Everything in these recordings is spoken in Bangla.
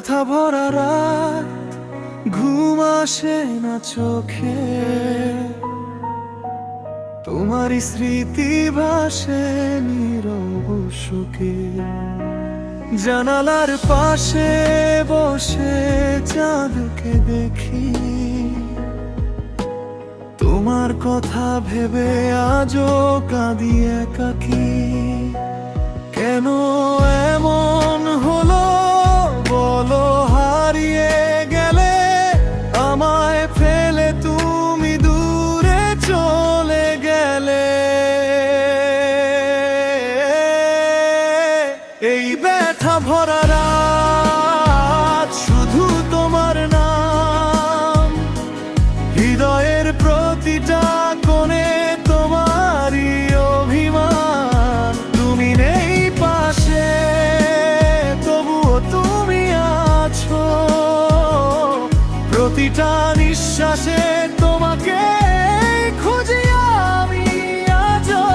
ব্যথা ভরা রাত, ঘুম আসে না চোখে, তোমারই স্মৃতি ভাসে নীরব সুখে। জানালার পাশে বসে চাঁদকে দেখি, তোমার কথা ভেবে আজও কাঁদি একাকী। কেন এমন হলো বলো, হারিয়ে গেলে আমায় ফেলে তুমি দূরে চলে গেলে। এই ব্যথা ভরা রাত, শুধু তোমার নাম, হৃদয়ের প্রতিটা কোণে তোমারই অভিমান। তুমি নেই পাশে, তবুও তুমি আছো, প্রতিটা নিঃশ্বাসে তোমাকে খুঁজি আমি আজও।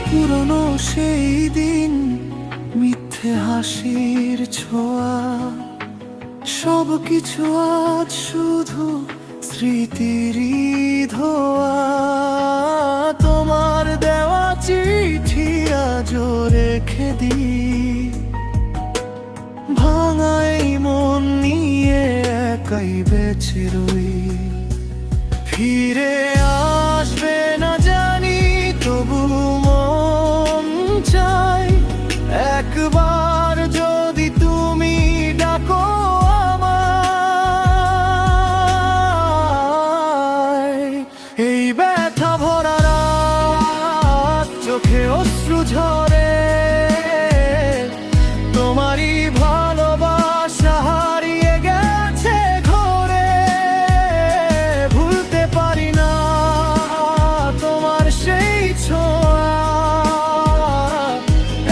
পুরনো সেই দিন, মিথ্যে হাসির ছোঁয়া, সব কিছু আজ শুধু স্মৃতিরই ধোয়া। তোমার দেওয়া চিঠি আজও রেখে দিই, ভাঙাই মন নিয়ে একাই বেঁচে রই। ফিরে আসবে না জানি, তবু মন চাই একবার যদি তুমি ডাকো আমায়। এই ব্যথা ভরা রাত, চোখে অশ্রু ঝরে, তোমারই ভালোবাসা হারিয়ে গেছে ঘরে। ভুলতে পারি না তোমার সেই ছোঁয়া,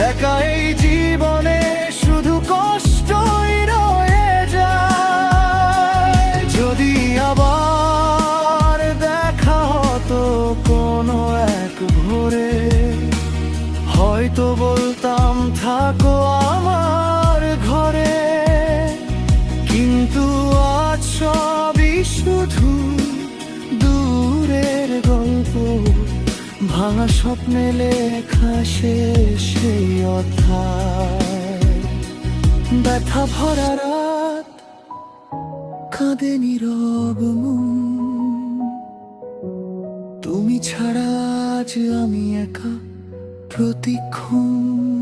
একা এই জীবনে শুধু কষ্টই রয়ে যায়। যদি আবার দেখা হতো কোনো এক ভোরে, হয়তো বলতাম থাকো আমার ঘরে। কিন্তু আজ সবই শুধু দূরের গল্প, ভাঙা স্বপ্নে লেখা শেষ সেই অধ্যায়। ব্যথা ভরা রাত, কাঁদে নীরব মন, তুমি ছাড়া আজ আমি একা প্রতিক্ষণ।